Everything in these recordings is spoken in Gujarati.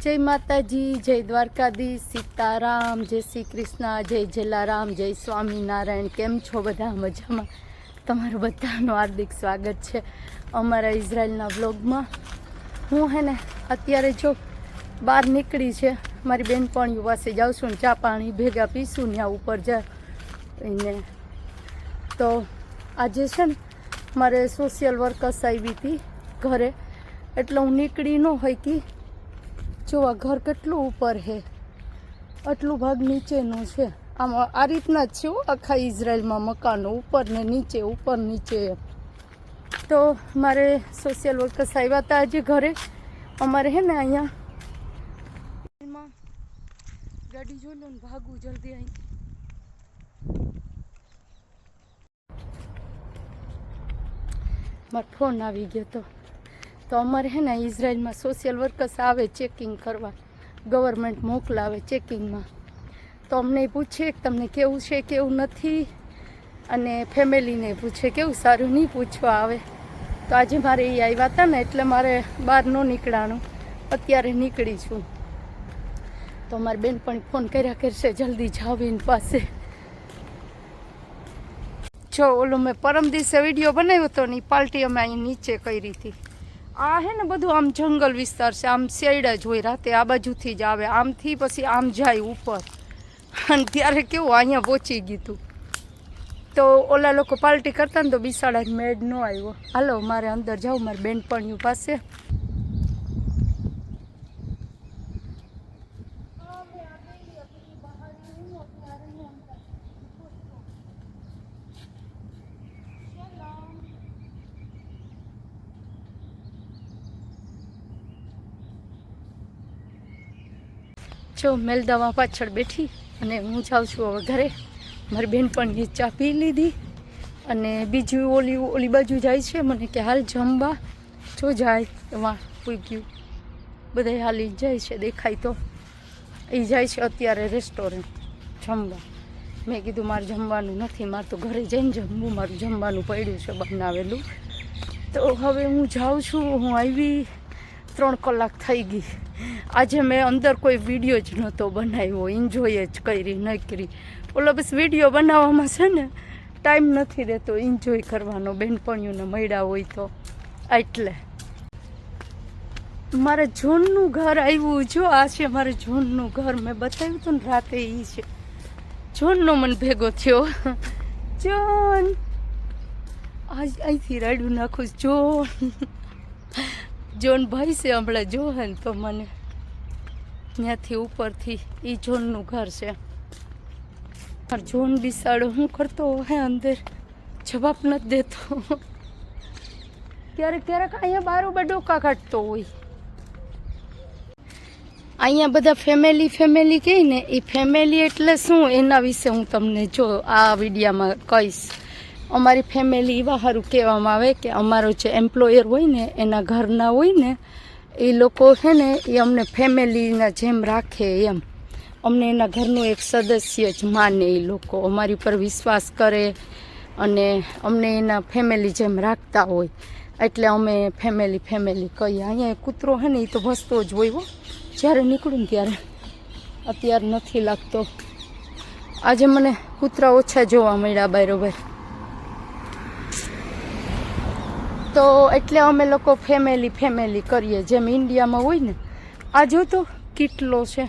जय माताजी, जय द्वारकाधीश, सीताराम, जय श्री कृष्ण, जय जलाराम, जय स्वामीनारायण। केम छो बधा मजामां? तमारुं बधानुं हार्दिक स्वागत है अमरा इजरायलना व्लॉगमां। हूँ है ने अत्यारे जो बहार निकली है, मारी बेनपणीओ पासे जाऊँ छूं, चा पाणी भेगा पीशुं, त्यां उपर जाने। तो आज है ने मारे सोशियल वर्कर्स आई थी घरे, एटले हूँ निकली न होई कि जो आ घर केटलुं ऊपर है, आटलुं भाग नीचेनो छे। आम आ रीतना ज छे आखा इजरायलमां मकानो ऊपर ने नीचे, ऊपर नीचे। तो मारे सोशियल वर्कर्स आव्या हता आज घरे। अमारे है ने अहींया गाड़ी जो लो ने भागू जल्दी। अहीं मारो फोन आवी गयो तो अमरे है ने इजरायल में सोशियल वर्कर्स आवे चेकिंग करवा, गवर्नमेंट मोकलावे चेकिंग में। तो अमने पूछे कि तमने केवुं छे केवुं नथी, अने फैमिली ने पूछे केवुं सारूं नहीं पूछवा आवे। तो आज मारे ए आव्या हता ने एटले मारे बहार न निकळाणुं, अत्यारे निकળી छुं। तो मारी बेनपणी फोन कर्या करशे जल्दी जाओ एनी पासे। जो ओलो मैं परम दिवसे विडियो बनाव्यो तो नी पार्टी अमे अहीं नीचे करी थी। आ है ने बधुं आम जंगल विस्तार से, आम शेड ज होय, राते आ बाजुथी ज आवे, आमथी पछी आम जाय ऊपर। अने त्यारे केवुं अहींया पहोंची गयुं तुं। तो ओला लोको पार्टी करता ने तो बिसाड़ा मेड न आव्यो। हालो मारे अंदर जाऊं मारी बेनपणीओ पासे। जो मेलदावा पाछळ बैठी अने हूँ जाऊँ छुं हवे घरे। मारी बेनपणीए चा पी लीधी अने बीजी ओली बाजू जाय छे, मने के हाल जमवा। जो जाय एमां पूग्युं, बधाय हाली जाय छे, देखाय तो ए जाय छे अत्यारे रेस्टोरंट जमवा। मैं कीधुं मारे जमवानुं नथी, मारे तो घरे जईने जमवुं, मारुं जमवानुं पड्युं छे बनावेलुं। तो हवे हूँ जाऊँ छुं। हूँ आवी 3 कलाक थई गई। आज मैं अंदर कोई वीडियो ज नहोतो बनाव्यो, एन्जॉय ज करी नहीं करी। ओलो बस वीडियो बनाववामां छे ने टाइम नथी रहेतो एन्जॉय करवानो, बेनपणीओने मळ्या होय तो एटले। मारे जोननुं घर आव्युं, जो आ छे मारे जोननुं घर। मैं बताव्युं तो ने राते ई छे जोननो मन भेगो थयो। जोन आज અહીંથી રાડ્યું નાખું જોન। જોન ભાઈ છે હમણાં જોહન તો મને ત્યાંથી ઉપરથી એ જોનનું ઘર છે। જોન બિસાડો શું કરતો હે અંદર, જવાબ નથી દેતો। ક્યારેક ક્યારેક અહીંયા બારોબાર ડોકા કાઢતો હોય। અહીંયા બધા ફેમિલી ફેમિલી કહે ને, એ ફેમિલી એટલે શું એના વિશે હું તમને જો આ વિડીયામાં કહીશ। અમારી ફેમિલી એવા સારું કહેવામાં આવે કે અમારો જે એમ્પ્લોયર હોય ને એના ઘરના હોય ને એ લોકો છે ને એ અમને ફેમિલીના જેમ રાખે એમ। અમને એના ઘરનું એક સદસ્ય જ માને। એ લોકો અમારી પર વિશ્વાસ કરે અને અમને એના ફેમિલી જેમ રાખતા હોય, એટલે અમે ફેમિલી ફેમિલી કહીએ। અહીંયા કૂતરો છે ને એ તો ભસતો જ હોય હો, જ્યારે નીકળું ને ત્યારે। અત્યારે નથી લાગતો। આજે મને કૂતરા ઓછા જોવા મળ્યા બરોબર। તો એટલે અમે લોકો ફેમિલી ફેમિલી કરીએ, જેમ ઇન્ડિયામાં હોય ને। આ જો તો કીટલો છે,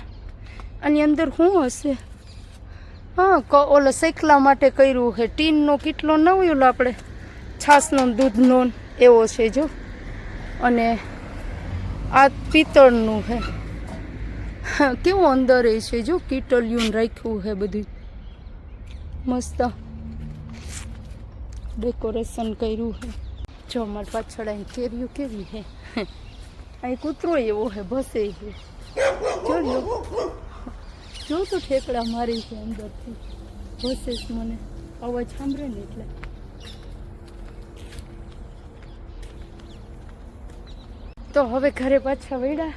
આની અંદર શું હશે? હા, ઓલો શેકલા માટે કર્યું છે, ટીનનો કીટલો ન હોય ઓલો આપણે છાશનો દૂધનો એવો છે જો। અને આ પિત્તળનું છે। હા, કેવું અંદર એ છે જો, કીટલિયું રાખ્યું છે બધું મસ્ત ડેકોરેશન કર્યું છે। જો અમારી પાછળ અહીં કેરીઓ કેવી છે, અહીં કૂતરો એવો છે ભસે છે। જો લો, જો તો ઠેકડા મારી છે અંદરથી, ભસે છે, મને અવાજ સાંભળે ને એટલે। તો હવે ઘરે પાછા વળ્યા।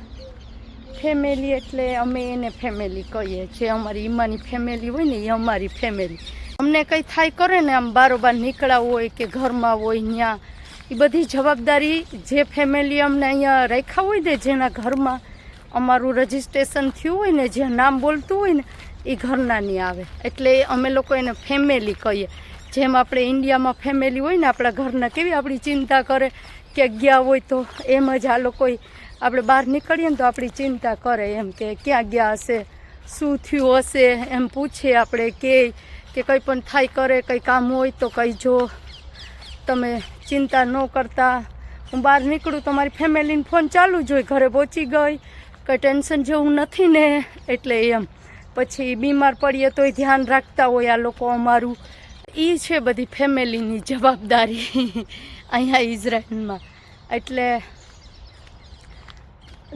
ફેમિલી એટલે અમે એને ફેમિલી કહીએ, જે અમારી ઈમાની ફેમિલી હોય ને એ અમારી ફેમિલી। અમને કંઈ થાય કરે ને આમ બારોબાર નીકળ્યા હોય કે ઘરમાં હોય ત્યાં, એ બધી જવાબદારી જે ફેમિલી અમને અહીંયા રાખ્યા હોય ને જેના ઘરમાં અમારું રજિસ્ટ્રેશન થયું હોય ને, જ્યાં નામ બોલતું હોય ને એ ઘરના નહીં આવે. એટલે અમે લોકો એને ફેમિલી કહીએ. જેમ આપણે ઇન્ડિયામાં ફેમિલી હોય ને, આપણા ઘરના કેવી આપણી ચિંતા કરે કે ગયા હોય, તો એમ જ આ લોકો આપણે બહાર નીકળીએ ને તો આપણી ચિંતા કરે એમ કે ક્યાં ગયા હશે, શું થયું હશે, એમ પૂછે આપણે કે કંઈ પણ થાય કરે, કંઈ કામ હોય તો કહીજો, તમે ચિંતા ન કરતા. હું બહાર નીકળું તો મારી ફેમિલીને ફોન ચાલુ જ હોય, ઘરે પહોંચી ગઈ, કંઈ ટેન્શન જેવું નથી ને. એટલે એમ પછી બીમાર પડીએ તોય ધ્યાન રાખતા હોય આ લોકો અમારું. એ છે બધી ફેમિલીની જવાબદારી અહીંયા ઇઝરાયલમાં. એટલે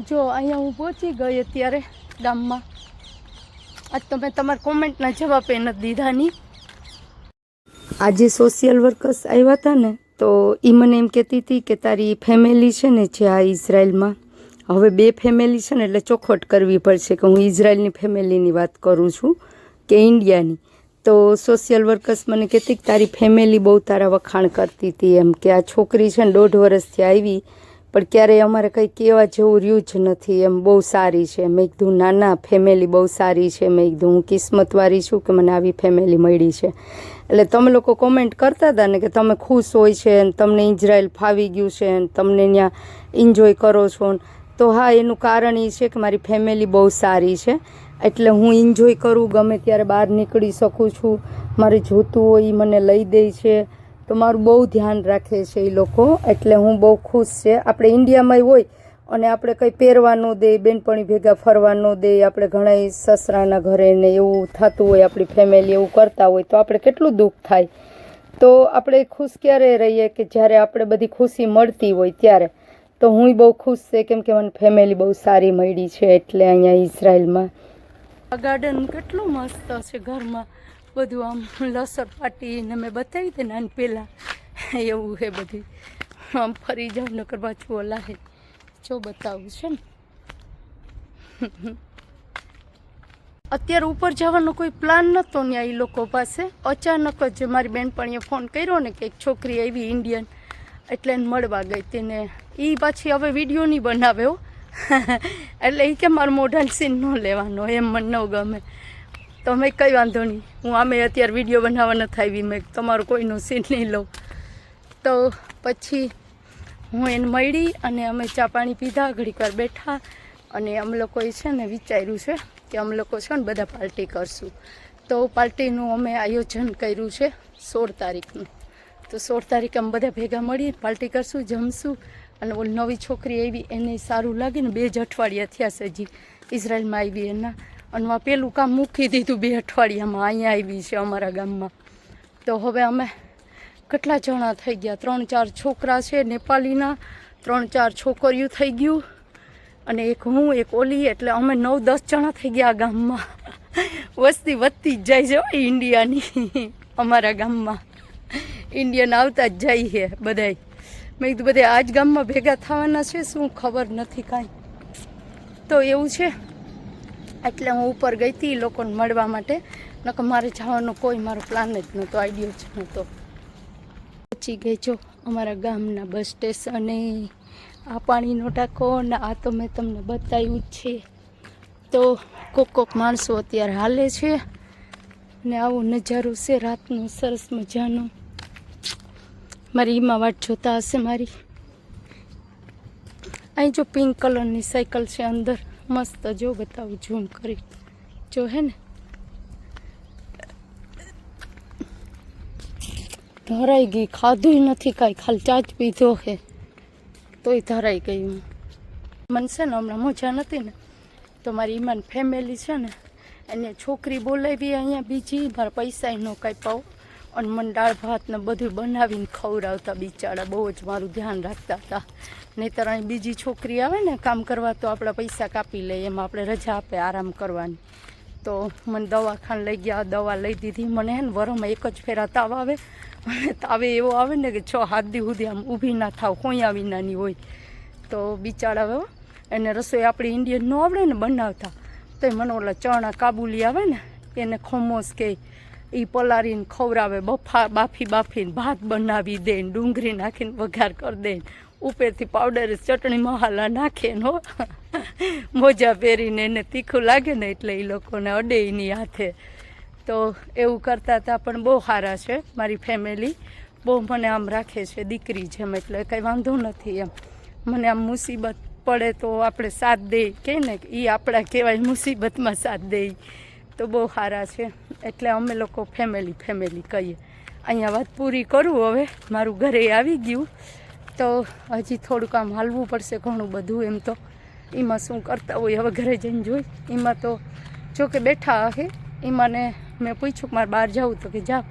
જો અહીંયા હું પહોંચી ગઈ અત્યારે ગામમાં. આજ તો મેં તમારા કોમેન્ટના જવાબ એ નથી દીધા ની. આજે સોશિયલ વર્કર્સ આવ્યા હતા ને, તો એ મને એમ કહેતી હતી કે તારી ફેમિલી છે ને જે આ ઇઝરાયલમાં, હવે 2 ફેમિલી છે ને, એટલે ચોખવટ કરવી પડશે કે હું ઇઝરાયલની ફેમિલીની વાત કરું છું કે ઇન્ડિયાની. તો સોશિયલ વર્કર્સ મને કહેતી કે તારી ફેમિલી બહુ તારા વખાણ કરતી હતી એમ, કે આ છોકરી છે ને 1.5 વર્ષથી આવી પણ ક્યારેય અમારે કંઈ કહેવા જેવું રહ્યું જ નથી એમ, બહુ સારી છે. મેં કીધું ના ના, ફેમિલી બહુ સારી છે. મેં કીધું હું કિસ્મતવાળી છું કે મને આવી ફેમિલી મળી છે. એટલે તમે લોકો કોમેન્ટ કરતા હતા ને કે તમે ખુશ હોય છે ને, તમને ઇઝરાયલ ફાવી ગયું છે ને, તમને ત્યાં એન્જોય કરો છો. તો હા, એનું કારણ એ છે કે મારી ફેમિલી બહુ સારી છે. એટલે હું એન્જોય કરું, ગમે ત્યારે બહાર નીકળી શકું છું, મારે જોતું હોય એ મને લઈ દે છે, તો મારું બહુ ધ્યાન રાખે છે એ લોકો. એટલે હું બહુ ખુશ છે. આપણે ઇન્ડિયામાં હોય અને આપણે કંઈ પહેરવા ન દે, બેનપણી ભેગા ફરવા ન દે, આપણે ઘણા સસરાના ઘરે ને એવું થતું હોય, આપણી ફેમિલી એવું કરતા હોય તો આપણે કેટલું દુઃખ થાય. તો આપણે ખુશ ક્યારે રહીએ કે જ્યારે આપણે બધી ખુશી મળતી હોય ત્યારે. તો હું બહુ ખુશ છે કેમ કે મને ફેમિલી બહુ સારી મળી છે. એટલે અહીંયા ઇઝરાયલમાં ગાર્ડન કેટલું મસ્ત છે, ઘરમાં બધું આમ લસણ પાટીને મેં બતાવી દે ને પહેલાં એવું છે બધું. આમ ફરી જાઉં નકર પાછું ઓલા હે જો બતાવું છે ને. અત્યારે ઉપર જવાનો કોઈ પ્લાન નહોતો ને એ લોકો પાસે. અચાનક જ મારી બેનપણીએ ફોન કર્યો ને કે એક છોકરી આવી ઇન્ડિયન, એટલે એને મળવા ગઈ તેને. એ પાછી હવે વિડીયો નહીં બનાવ્યો એટલે એ કે મારું મોઢાનો સીન ન લેવાનો, એમ મને ન ગમે. તો મેં કંઈ વાંધો નહીં, હું આમે અત્યારે વિડીયો બનાવવા નથી આવી, મેં તમારું કોઈનું સીન નહીં લઉં. તો પછી હું એને મળી અને અમે ચા પાણી પીધા, ઘડીક વાર બેઠા અને અમે લોકોએ છે ને વિચાર્યું છે કે અમે લોકો છે ને બધા પાર્ટી કરશું. તો પાર્ટીનું અમે આયોજન કર્યું છે 16 તારીખનું. તો 16 તારીખે અમે બધા ભેગા મળીને પાર્ટી કરશું, જમશું. અને ઓલી નવી છોકરી આવી એને સારું લાગે ને, 2 જ અઠવાડિયા થયા છે હજી ઇઝરાયલમાં આવી એના, અને આ પેલું કામ મૂકી દીધું 2 અઠવાડિયામાં, અહીંયા આવી છે અમારા ગામમાં. તો હવે અમે કેટલા જણા થઈ ગયા, 3-4 છોકરા છે નેપાળીના, 3-4 છોકરીઓ થઈ ગયું અને એક હું, એક ઓલી. એટલે અમે 9-10 જણા થઈ ગયા આ ગામમાં. વસ્તી વધતી જ જાય છે ઇન્ડિયાની અમારા ગામમાં. ઇન્ડિયન આવતા જ જાય છે બધાય. મેં કીધું બધા આજ ગામમાં ભેગા થવાના છે, શું ખબર નથી કાંઈ. તો એવું છે. એટલે હું ઉપર ગઈ હતી લોકોને મળવા માટે, નકર મારે જવાનો કોઈ મારો પ્લાન જ નહોતો, આઈડિયો જ નહોતો. પહોંચી ગઈ જો અમારા ગામના બસ સ્ટેશને. આ પાણીનો ટાંકો ને આ તો મેં તમને બતાવ્યું જ છે. તો કોક માણસો અત્યારે હાલે છે ને આવો નજારો છે રાતનો સરસ મજાનો. મારી ઈમાં વાટ જોતા હશે મારી. અહીં જો પિંક કલરની સાયકલ છે અંદર, મસ્ત. જો બતાવું ઝૂમ કરી, જો હે ને ધરાઈ ગઈ. ખાધું નથી કાંઈ, ખાલી ચા જ પીધો છે તોય ધરાઈ ગઈ. મને છે ને હમણાં મજા નથી ને, તો મારી ઈમાન ફેમિલી છે ને એને છોકરી બોલાવી અહીંયા બીજી, મારા પૈસા ન કાંઈ પાવ, અને મને દાળ ભાત ને બધું બનાવીને ખવડાવતા. બિચારા બહુ જ મારું ધ્યાન રાખતા હતા. નહીંતર અહીં બીજી છોકરી આવે ને કામ કરવા તો આપણા પૈસા કાપી લે, એમાં આપણે રજા આપે આરામ કરવાની. તો મને દવાખાને લઈ ગયા, દવા લઈ દીધી. મને હે ને વરમાં એક જ ફેરા તાવ આવે, અને તાવે એવો આવે ને કે 6-7 દી સુધી આમ ઊભી ના થાવ, કોયા વિનાની હોય. તો બિચારા હવે એને રસોઈ આપણી ઇન્ડિયન ન આવડે ને બનાવતા, તો મને ઓલા ચણા કાબુલી આવે ને એને ખમોસ કે એ પલાળીને ખવડાવે, બાફીને ભાત બનાવી દે, ડુંગળી નાખીને વઘાર કરી દે. ઉપરથી પાવડર ચટણી મસાલા નાખે ને મોજા પહેરીને એને તીખું લાગે ને એટલે એ લોકોને અડે એની હાથે. તો એવું કરતા હતા પણ બહુ સારા છે મારી ફેમિલી, બહુ મને આમ રાખે છે દીકરી જેમ, એટલે કંઈ વાંધો નથી એમ. મને આમ મુસીબત પડે તો આપણે સાથ દે કહે ને, એ આપણા કહેવાય મુસીબતમાં સાથ દે, તો બહુ સારા છે. એટલે અમે લોકો ફેમિલી કહીએ. અહીંયા વાત પૂરી કરું હવે, મારું ઘરે આવી ગયું તો હજી થોડુંક આમ હાલવું પડશે ઘણું બધું એમ તો. એમાં શું કરતા હોય હવે ઘરે જઈને જોઈ. એમાં તો જો કે બેઠા હે, એમાંને મેં પૂછ્યું કે મારે બહાર જવું, તો કે જાઓ.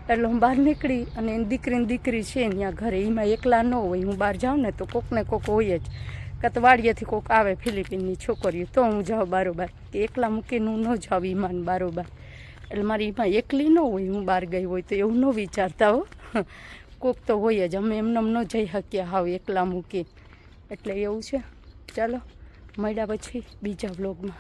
એટલે હું બહાર નીકળી અને એની દીકરી છે ત્યાં ઘરે, એમાં એકલા ન હોય. હું બહાર જાઉં ને તો કોકને કોક હોય જ, કાં તો વાડીએથી કોક આવે ફિલિપિનની છોકરીઓ, તો હું જાઉં બારોબાર, કે એકલા મૂકીને હું ન જાઉં ઈમાન બારોબાર. એટલે મારી એમાં એકલી ન હોય, હું બહાર ગઈ હોય તો એવું ન વિચારતા હો, કોક તો હોય જ. અમે એમને ન જઈ શકીએ હાવ એકલા મૂકી, એટલે એવું છે. ચાલો મળ્યા પછી બીજા વ્લોગમાં.